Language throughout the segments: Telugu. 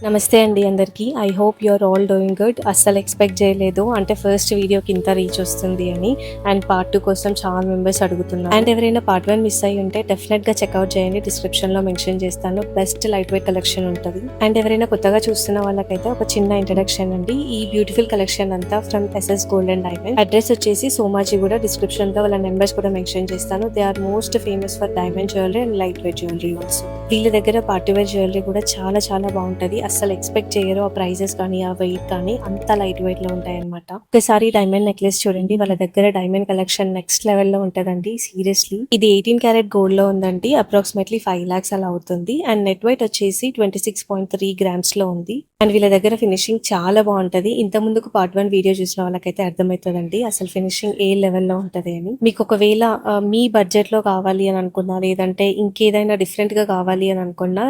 నమస్తే అండి అందరికీ. I hope you are all doing good. అస్సలు ఎక్స్పెక్ట్ చేయలేదు అంటే ఫస్ట్ వీడియోకి ఇంత రీచ్ వస్తుంది అని. అండ్ పార్ట్ 2 కోసం చాలా మెంబర్స్ అడుగుతున్నారు. అండ్ ఎవరైనా పార్ట్ 1 మిస్ అయ్యి ఉంటే డెఫినెట్గా చెక్అవుట్ చేయండి. డిస్క్రిప్షన్లో మెన్షన్ చేస్తాను. బెస్ట్ లైట్ వెయిట్ కలెక్షన్ ఉంటుంది. అండ్ ఎవరైనా కొత్తగా చూస్తున్న వాళ్ళకైతే ఒక చిన్న ఇంట్రడక్షన్ అండి. ఈ బ్యూటిఫుల్ కలెక్షన్ అంతా from SS gold and diamond. Address వచ్చేసి సోమాజీ కూడా. డిస్క్రిప్షన్లో వాళ్ళ నెంబర్స్ కూడా మెన్షన్ చేస్తాను. They are most famous for diamond jewellery and light weight jewellery also. వీళ్ళ దగ్గర పార్టీ వేర్ జ్యువెలరీ కూడా చాలా చాలా బాగుంటది. అస్సలు ఎక్స్పెక్ట్ చేయరు ఆ ప్రైజెస్ కానీ ఆ వెయిట్ కానీ అంత లైట్ వెయిట్ లో ఉంటాయి అనమాట. ఒకసారి డైమండ్ నెక్లెస్ చూడండి. వాళ్ళ దగ్గర డైమండ్ కలెక్షన్ నెక్స్ట్ లెవెల్ లో ఉంటదండి. సీరియస్లీ ఇది 18 క్యారెట్ గోల్డ్ లో ఉందండి. అప్రాక్సిమేట్లీ 5 lakhs అలా అవుతుంది. అండ్ నెట్ వెయిట్ వచ్చేసి 26.3 grams లో ఉంది. అండ్ వీళ్ళ దగ్గర ఫినిషింగ్ చాలా బాగుంటది. ఇంత ముందుకు పార్ట్ 1 వీడియో చూసిన వాళ్ళకైతే అర్థమవుతుందండి అసలు ఫినిషింగ్ ఏ లెవెల్లో ఉంటది అని. మీకు ఒకవేళ మీ బడ్జెట్ లో కావాలి అని అనుకున్నా, లేదంటే ఇంకేదైనా డిఫరెంట్ గా కావాలి అని అనుకున్నా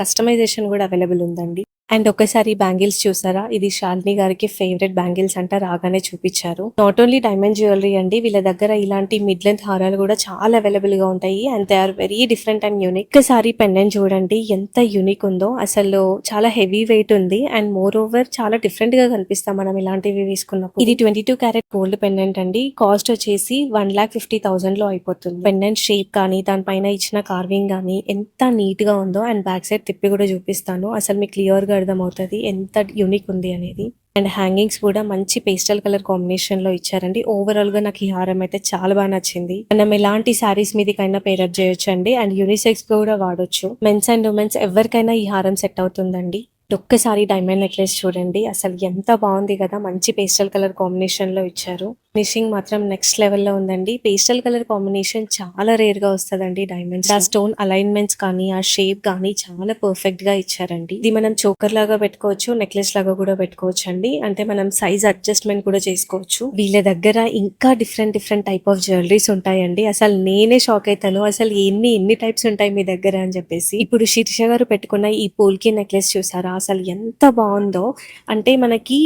కస్టమైజేషన్ కూడా అవైలబుల్ ఉందండి. అండ్ ఒకసారి బ్యాంగిల్స్ చూసారా? ఇది శాలిని గారికి ఫేవరెట్ బ్యాంగిల్స్ అంట, రాగానే చూపించారు. నాట్ ఓన్లీ డైమండ్ జ్యువెలరీ అండి, వీళ్ళ దగ్గర ఇలాంటి మిడ్ లెంత్ హారాలు కూడా చాలా అవైలబుల్ గా ఉంటాయి. And they are very different and unique. ఒకసారి పెండెంట్ చూడండి ఎంత యూనిక్ ఉందో. అసలు చాలా హెవీ వెయిట్ ఉంది. అండ్ మోర్ ఓవర్ చాలా డిఫరెంట్ గా కనిపిస్తాం మనం ఇలాంటివి వేసుకున్నప్పుడు. ఇది 22 క్యారెట్ గోల్డ్ పెండెంట్ అండి. కాస్ట్ వచ్చేసి 1,50,000 లో అయిపోతుంది. పెండెంట్ షేప్ కానీ దానిపైన ఇచ్చిన కార్వింగ్ కానీ ఎంత నీట్ గా ఉందో. అండ్ బ్యాక్ సైడ్ తిప్పి కూడా చూపిస్తాను. అసలు మీకు క్లియర్ గా అర్థమవుతుంది ఎంత యూనిక్ ఉంది అనేది. అండ్ హ్యాంగింగ్స్ కూడా మంచి పేస్టల్ కలర్ కాంబినేషన్ లో ఇచ్చారండి. ఓవరాల్ గా నాకు ఈ హారం అయితే చాలా బాగా నచ్చింది. మనం ఎలాంటి శారీస్ మీదకైనా పేరప్ చేయొచ్చు అండి. అండ్ యూనిసెక్స్ కూడా వాడొచ్చు. మెన్స్ అండ్ ఉమెన్స్ ఎవరికైనా ఈ హారం సెట్ అవుతుందండి. ఒక్కసారి డైమండ్ నెక్లెస్ చూడండి. అసలు ఎంత బాగుంది కదా. మంచి పేస్టల్ కలర్ కాంబినేషన్ లో ఇచ్చారు. ఫినిషింగ్ మాత్రం నెక్స్ట్ లెవెల్లో ఉందండి. పేస్టల్ కలర్ కాంబినేషన్ చాలా రేర్ గా వస్తుందండి డైమండ్స్. ఆ స్టోన్ అలైన్మెంట్స్ కానీ ఆ షేప్ కానీ చాలా పర్ఫెక్ట్ గా ఇచ్చారండి. ఇది మనం చోకర్ లాగా పెట్టుకోవచ్చు, నెక్లెస్ లాగా కూడా పెట్టుకోవచ్చు అండి. అంటే మనం సైజ్ అడ్జస్ట్మెంట్ కూడా చేసుకోవచ్చు. వీళ్ళ దగ్గర ఇంకా డిఫరెంట్ టైప్ ఆఫ్ జ్యువెలరీస్ ఉంటాయండి. అసలు నేనే షాక్ అవుతాను. అసలు ఎన్ని టైప్స్ ఉంటాయి మీ దగ్గర అని చెప్పేసి. ఇప్పుడు శీర్ష గారు పెట్టుకున్న ఈ పోల్కి నెక్లెస్ చూసారా? అసలు ఎంత బాగుందో. అంటే మనకి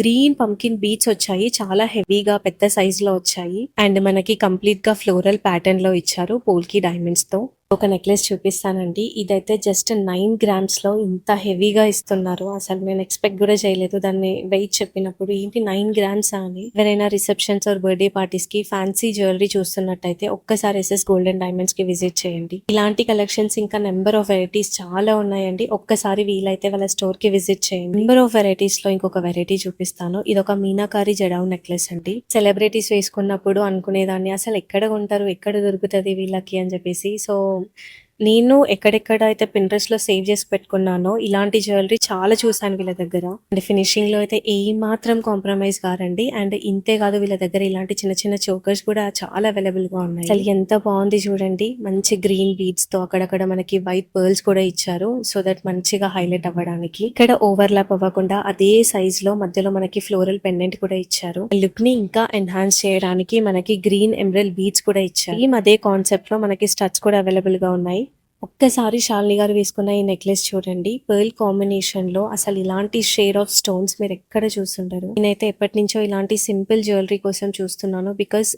గ్రీన్ పంకిన్ బీట్స్ వచ్చాయి. చాలా హెవీగా పెద్ద సైజ్ లో వచ్చాయి. అండ్ మనకి కంప్లీట్ గా ఫ్లోరల్ ప్యాటర్న్ లో ఇచ్చారు పోల్కి డైమండ్స్ తో. ఒక నెక్లెస్ చూపిస్తానండి. ఇదైతే జస్ట్ 9 grams లో ఇంత హెవీగా ఇస్తున్నారు. అసలు నేను ఎక్స్పెక్ట్ కూడా చేయలేదు. దాన్ని వెయిట్ చెప్పినప్పుడు ఏంటి 9 grams అని. ఎవరైనా రిసెప్షన్స్ ఆర్ బర్త్డే పార్టీస్ కి ఫ్యాన్సీ జ్యువెలరీ చూస్తున్నట్టయితే ఒక్కసారి ఎస్ఎస్ గోల్డ్ అండ్ డైమండ్స్ కి విజిట్ చేయండి. ఇలాంటి కలెక్షన్స్ ఇంకా నెంబర్ ఆఫ్ వెరైటీస్ చాలా ఉన్నాయండి. ఒక్కసారి వీలైతే వాళ్ళ స్టోర్ కి విజిట్ చేయండి. నెంబర్ ఆఫ్ వెరైటీస్ లో ఇంకొక వెరైటీ చూపిస్తాను. ఇది ఒక మీనాకారి జడావ్ నెక్లెస్ అండి. సెలబ్రిటీస్ వేసుకున్నప్పుడు అనుకునేదాన్ని అసలు ఎక్కడ కొంటారు, ఎక్కడ దొరుకుతుంది వీళ్ళకి అని చెప్పేసి. సో నేను ఎక్కడెక్కడ అయితే పింట్రెస్ట్ లో సేవ్ చేసి పెట్టుకున్నానో ఇలాంటి జ్యువెలరీ చాలా చూసాను వీళ్ళ దగ్గర. అండ్ ఫినిషింగ్ లో అయితే ఏ మాత్రం కాంప్రమైజ్ కారండి. అండ్ ఇంతే కాదు, వీళ్ళ దగ్గర ఇలాంటి చిన్న చోకర్స్ కూడా చాలా అవైలబుల్ గా ఉన్నాయి. అసలు ఎంత బాగుంది చూడండి. మంచి గ్రీన్ బీడ్స్ తో అక్కడక్కడ మనకి వైట్ పర్ల్స్ కూడా ఇచ్చారు. సో దట్ మంచిగా హైలైట్ అవ్వడానికి. ఇక్కడ ఓవర్లాప్ అవ్వకుండా అదే సైజ్ లో మధ్యలో మనకి ఫ్లోరల్ పెండెంట్ కూడా ఇచ్చారు. లుక్ ని ఇంకా ఎన్హాన్స్ చేయడానికి మనకి గ్రీన్ ఎమరల్డ్ బీడ్స్ కూడా ఇచ్చారు. అదే కాన్సెప్ట్ లో మనకి స్టడ్స్ కూడా అవైలబుల్ గా ఉన్నాయి. ఒక్కసారి శాలిని గారు వేసుకున్న ఈ నెక్లెస్ చూడండి. పర్ల్ కాంబినేషన్ లో అసలు ఇలాంటి షేర్ ఆఫ్ స్టోన్స్ మీరు ఎక్కడ చూస్తుంటారు. నేనైతే ఎప్పటి నుంచో ఇలాంటి సింపుల్ జ్యువెలరీ కోసం చూస్తున్నాను. బికాస్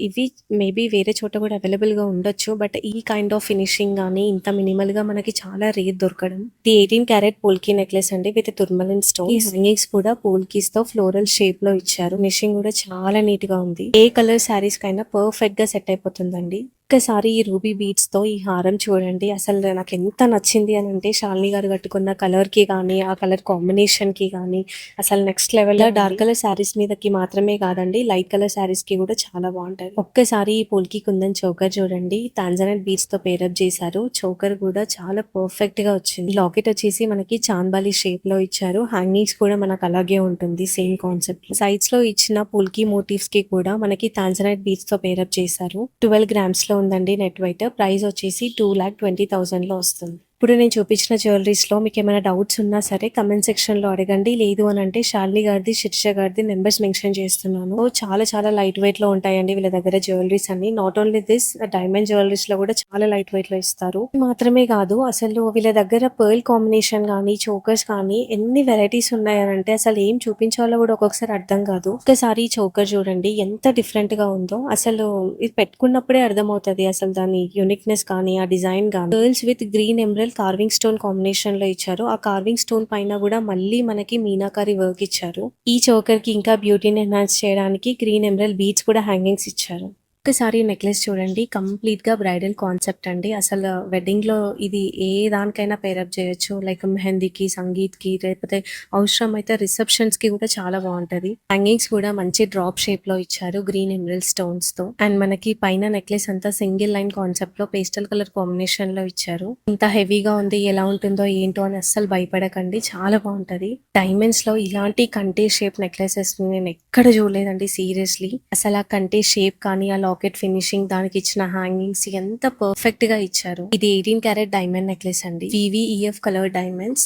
ఇవి మేబీ వేరే చోట కూడా అవైలబుల్ గా ఉండొచ్చు. బట్ ఈ కైండ్ ఆఫ్ ఫినిషింగ్ గానీ ఇంత మినిమల్ గా మనకి చాలా రేర్ దొరకడం. ఇది 18 క్యారెట్ పోల్కీ నెక్లెస్ అండి విత్ తుర్మలిన్ స్టోన్. ఈ హ్యాంగింగ్స్ కూడా పోల్కీస్ తో ఫ్లోరల్ షేప్ లో ఇచ్చారు. ఫినిషింగ్ కూడా చాలా నీట్ గా ఉంది. ఏ కలర్ శారీస్ కైనా పర్ఫెక్ట్ గా సెట్ అయిపోతుందండి. ఒక్కసారి ఈ రూబీ బీడ్స్ తో ఈ హారం చూడండి. అసలు నాకు ఎంత నచ్చింది అని అంటే శాలిని గారు కట్టుకున్న కలర్ కి కానీ ఆ కలర్ కాంబినేషన్ కి కానీ అసలు next level. Dark colour saris మీదకి మాత్రమే కాదండి, లైట్ కలర్ శారీస్ కి కూడా చాలా బాగుంటాయి. ఒక్కసారి ఈ పోల్కి కుందన్ చోకర్ చూడండి. టాంజనైట్ బీడ్స్ తో పేరప్ చేశారు. చోకర్ కూడా చాలా పర్ఫెక్ట్ గా వచ్చింది. లాకెట్ వచ్చేసి మనకి చాంబాలి షేప్ లో ఇచ్చారు. హ్యాంగింగ్స్ కూడా మనకు అలాగే ఉంటుంది సేమ్ కాన్సెప్ట్. సైడ్స్ లో ఇచ్చిన పోల్కి మోటివ్స్ కి కూడా మనకి టాంజనైట్ బీడ్స్ తో పేరప్ చేశారు. 12 grams లో ఉందండి నెట్ వెయిట్. ప్రైస్ వచ్చేసి 2,20,000 లో వస్తుంది. ఇప్పుడు నేను చూపించిన జ్యువెలరీస్ లో మీకు ఏమైనా డౌట్స్ ఉన్నా సరే కమెంట్ సెక్షన్ లో అడగండి. లేదు అని అంటే శాలిని గారిది, శిర్ష గారిది నెంబర్స్ మెన్షన్ చేస్తున్నాను. చాలా లైట్ వెయిట్ లో ఉంటాయండి వీళ్ళ దగ్గర జ్యువెలరీస్ అన్ని. Not only this, diamond jewelleries లో కూడా చాలా లైట్ వెయిట్ లో ఇస్తారు. మాత్రమే కాదు, అసలు వీళ్ళ దగ్గర పర్ల్ కాంబినేషన్ కానీ చోకర్స్ కానీ ఎన్ని వెరైటీస్ ఉన్నాయనంటే అసలు ఏం చూపించాలో కూడా ఒక్కొక్కసారి అర్థం కాదు. ఒకసారి చోకర్ చూడండి ఎంత డిఫరెంట్ గా ఉందో. అసలు ఇది పెట్టుకున్నప్పుడే అర్థమవుతుంది అసలు దాని యూనిక్నెస్ కానీ ఆ డిజైన్ కానీ. Pearls with green emerald emerald carving stone combination లో ఇచ్చారు. ఆ కార్వింగ్ స్టోన్ పైన కూడా మళ్ళీ మనకి మీనాకారి వర్క్ ఇచ్చారు. ఈ చోకర్ కి ఇంకా బ్యూటీని ఎన్హాన్స్ చేయడానికి గ్రీన్ ఎమరల్డ్ బీడ్స్ కూడా హ్యాంగింగ్స్ ఇచ్చారు. ఒకసారి నెక్లెస్ చూడండి, కంప్లీట్ గా బ్రైడల్ కాన్సెప్ట్ అండి. అసలు వెడ్డింగ్ లో ఇది ఏ దానికైనా పేరప్ చేయొచ్చు, లైక్ మెహందీకి, సంగీత్ కి, లేకపోతే అవసరం అయితే రిసెప్షన్స్ కి కూడా చాలా బాగుంటది. హ్యాంగింగ్స్ కూడా మంచి డ్రాప్ షేప్ లో ఇచ్చారు గ్రీన్ ఎమరల్డ్ స్టోన్స్ తో. అండ్ మనకి పైన నెక్లెస్ అంతా సింగిల్ లైన్ కాన్సెప్ట్ లో పేస్టల్ కలర్ కాంబినేషన్ లో ఇచ్చారు. ఇంత హెవీగా ఉంది, ఎలా ఉంటుందో ఏంటో అని అస్సలు భయపడకండి, చాలా బాగుంటది. డైమండ్స్ లో ఇలాంటి కంటే షేప్ నెక్లెసెస్ నేను ఎక్కడ చూడలేదండి సీరియస్లీ. అసలు ఆ కంటే షేప్ కానీ, ఆ లాకెట్ ఫినిషింగ్, దానికి ఇచ్చిన హ్యాంగింగ్స్ ఎంత పర్ఫెక్ట్ గా ఇచ్చారు. ఇది 18 క్యారెట్ డైమండ్ నెక్లెస్ అండి. వివిఈఎఫ్ కలర్ డైమండ్స్,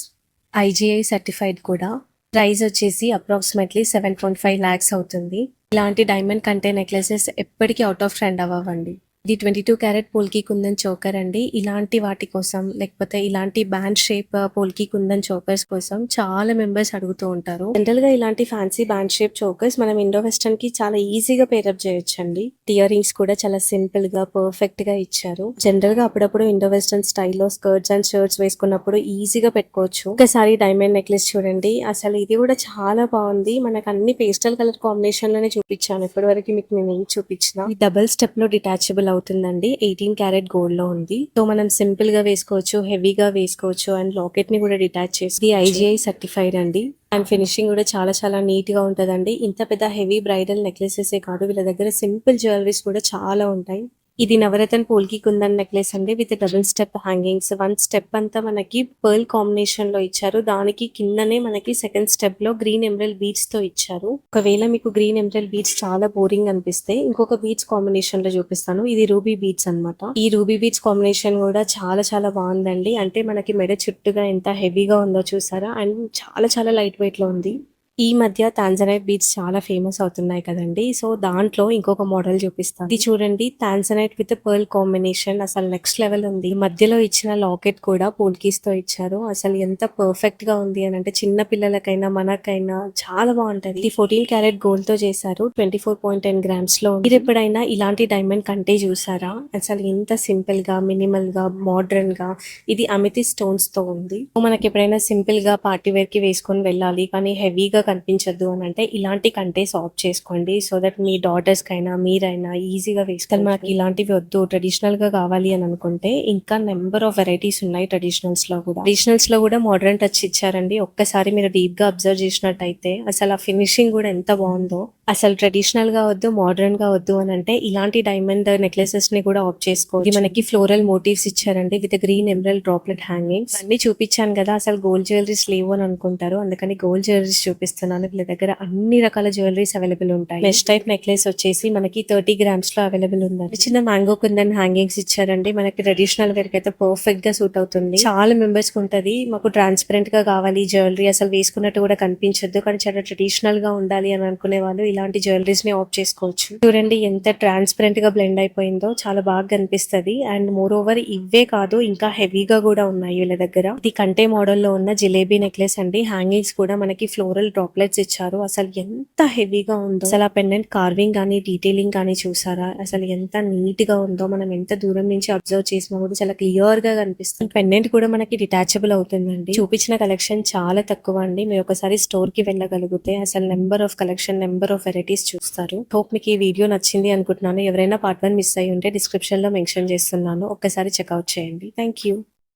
IGI సర్టిఫైడ్ కూడా. ప్రైస్ వచ్చేసి అప్రాక్సిమేట్లీ 7.5 lakhs అవుతుంది. ఇలాంటి డైమండ్ కంటే నెక్లెసెస్ ఎప్పటికీ అవుట్ ఆఫ్ ట్రెండ్ అవ్వండి. ఇది 22 క్యారెట్ పోల్కి కుందన్ చోకర్ అండి. ఇలాంటి వాటి కోసం, లేకపోతే ఇలాంటి బ్యాండ్ షేప్ పోల్కి కుందన్ చోకర్స్ కోసం చాలా మెంబర్స్ అడుగుతూ ఉంటారు. జనరల్ గా ఇలాంటి ఫ్యాన్సీ బ్యాండ్ షేప్ చోకర్స్ మనం ఇండో వెస్టర్న్ కి చాలా ఈజీగా పేరప్ చేయొచ్చండి. ఇయర్ రింగ్స్ కూడా చాలా సింపుల్ గా పర్ఫెక్ట్ గా ఇచ్చారు. జనరల్ గా అప్పుడప్పుడు ఇండో వెస్టర్న్ స్టైల్లో స్కర్ట్స్ అండ్ షర్ట్స్ వేసుకున్నప్పుడు ఈజీగా పెట్టుకోవచ్చు. ఒకసారి డైమండ్ నెక్లెస్ చూడండి, అసలు ఇది కూడా చాలా బాగుంది. మనకు అన్ని పేస్టల్ కలర్ కాంబినేషన్ లోనే చూపించాను ఇప్పటి వరకు, మీకు నేను ఏం చూపించిన. ఈ డబుల్ స్టెప్ లో డిటాచబుల్ అవుతుందండి. 18 క్యారెట్ గోల్డ్ లో ఉంది. సో మనం సింపుల్ గా వేసుకోవచ్చు, హెవీగా వేసుకోవచ్చు, అండ్ లాకెట్ ని కూడా డిటాచ్ చేసి. ఇది IGI సర్టిఫైడ్ అండి. అండ్ ఫినిషింగ్ కూడా చాలా చాలా నీట్ గా ఉంటదండి. ఇంత పెద్ద హెవీ బ్రైడల్ నెక్లెసెస్ కాదు, వీళ్ళ దగ్గర సింపుల్ జ్యువెలరీస్ కూడా చాలా ఉంటాయి. ఇది నవరత్న పోల్కి కుందన్ నెక్లెస్ అండి, with double step hangings. One step అంతా మనకి పర్ల్ కాంబినేషన్ లో ఇచ్చారు, దానికి కిందనే మనకి సెకండ్ స్టెప్ లో గ్రీన్ ఎమరల్డ్ బీడ్స్ తో ఇచ్చారు. ఒకవేళ మీకు గ్రీన్ ఎమరల్డ్ బీడ్స్ చాలా బోరింగ్ అనిపిస్తే ఇంకొక బీడ్స్ కాంబినేషన్ లో చూపిస్తాను. ఇది రూబీ బీడ్స్ అన్నమాట. ఈ రూబీ బీడ్స్ కాంబినేషన్ కూడా చాలా చాలా బాగుందండి. అంటే మనకి మెడ చుట్టుగా ఎంత హెవీగా ఉందో చూసారా, అండ్ చాలా చాలా లైట్ వెయిట్ లో ఉంది. ఈ మధ్య టాంజనైట్ బీడ్స్ చాలా ఫేమస్ అవుతున్నాయి కదండి, సో దాంట్లో ఇంకొక మోడల్ చూపిస్తాను. ఇది చూడండి, టాంజనైట్ విత్ పర్ల్ కాంబినేషన్, అసలు నెక్స్ట్ లెవెల్ ఉంది. మధ్యలో ఇచ్చిన లాకెట్ కూడా పోల్కీస్ తో ఇచ్చారు. అసలు ఎంత పర్ఫెక్ట్ గా ఉంది అని అంటే చిన్న పిల్లలకైనా మనకైనా చాలా బాగుంటది. ఇది 14 క్యారెట్ గోల్డ్ తో చేశారు, 24.10 grams లో. మీరు ఎప్పుడైనా ఇలాంటి డైమండ్ కంటే చూసారా? అసలు ఎంత సింపుల్ గా, మినిమల్ గా, మోడర్న్ గా. ఇది అమితి స్టోన్స్ తో ఉంది. మనకి ఎప్పుడైనా సింపుల్ గా పార్టీ వేర్ కి వేసుకొని వెళ్ళాలి, కానీ హెవీగా కనిపించద్దు అని అంటే ఇలాంటి కంటే ఆప్ట్ చేసుకోండి, సో దట్ మీ డాటర్స్ కైనా మీరైనా ఈజీగా వేసుకోవాలి. మనకి ఇలాంటివి వద్దు, ట్రెడిషనల్ గా కావాలి అని అనుకుంటే ఇంకా నెంబర్ ఆఫ్ వెరైటీస్ ఉన్నాయి ట్రెడిషనల్స్ లో కూడా. ట్రెడిషనల్స్ లో కూడా మోడర్న్ టచ్ ఇచ్చారండి. ఒక్కసారి మీరు డీప్ గా అబ్జర్వ్ చేసినట్టయితే అసలు ఆ ఫినిషింగ్ కూడా ఎంత బాగుందో. అసలు ట్రెడిషనల్ గా వద్దు, మోడర్న్ గా వద్దు అని అంటే ఇలాంటి డైమండ్ నెక్లెసెస్ ని కూడా ఆప్ట్ చేసుకోవచ్చు. మనకి ఫ్లోరల్ మోటివ్స్ ఇచ్చారండి, with green emerald droplet hangings. అన్ని చూపించాను కదా, అసలు గోల్డ్ జ్యువెలరీస్ లేవు అని అనుకుంటారు, అందుకని గోల్డ్ జ్యువెలరీస్ చూపిస్తున్నాను. వీళ్ళ దగ్గర అన్ని రకాల జ్యువెలరీస్ అవైలబుల్ ఉంటాయి. మెష్ టైప్ నెక్లెస్ వచ్చేసి మనకి 30 grams లో అవైలబుల్ ఉందండి. చిన్న మ్యాంగో కుందన్ హ్యాంగింగ్స్ ఇచ్చారండి, మనకి ట్రెడిషనల్ వేర్ కి అయితే పర్ఫెక్ట్ గా సూట్ అవుతుంది. చాలా మెంబర్స్ కి ఉంటది, మాకు ట్రాన్స్పరెంట్ గా కావాలి జ్యువెలరీ, అసలు వేసుకున్నట్టు కూడా కనిపించద్దు, కానీ చాలా ట్రెడిషనల్ గా ఉండాలి అని అనుకునే వాళ్ళు ఇలాంటి జ్యువెలరీస్ ని ఆప్ట్ చేసుకోవచ్చు. చూడండి ఎంత ట్రాన్స్పరెంట్ గా బ్లెండ్ అయిపోయిందో, చాలా బాగా కనిపిస్తది. అండ్ మోర్ ఓవర్ ఇవే కాదు, ఇంకా హెవీగా కూడా ఉన్నాయి వీళ్ళ దగ్గర. ఇది కంటే మోడల్ లో ఉన్న జిలేబీ నెక్లెస్ అండి. హ్యాంగింగ్స్ కూడా మనకి ఫ్లోరల్ డ్రాప్లెట్స్ ఇచ్చారు. అసలు ఎంత హెవీగా ఉందో, అసలు ఆ పెండెంట్ కార్వింగ్ కానీ, డీటెయిలింగ్ కానీ చూసారా, అసలు ఎంత నీట్ గా ఉందో. మనం ఎంత దూరం నుంచి అబ్జర్వ్ చేసినా కూడా చాలా క్లియర్ గా కనిపిస్తుంది. పెండెంట్ కూడా మనకి డిటాచబుల్ అవుతుందండి. చూపించిన కలెక్షన్ చాలా తక్కువ అండి, మీరు ఒకసారి స్టోర్ కి వెళ్ళగలిగితే అసలు number of collection, number of varieties చూస్తారు. హోప్ మీకు ఈ వీడియో నచ్చింది అనుకుంటున్నాను. ఎవరైనా పార్ట్ 1 మిస్ అయ్యి ఉంటే డిస్క్రిప్షన్ లో మెన్షన్ చేస్తున్నాను, ఒక్కసారి చెక్అవుట్ చేయండి. Thank you.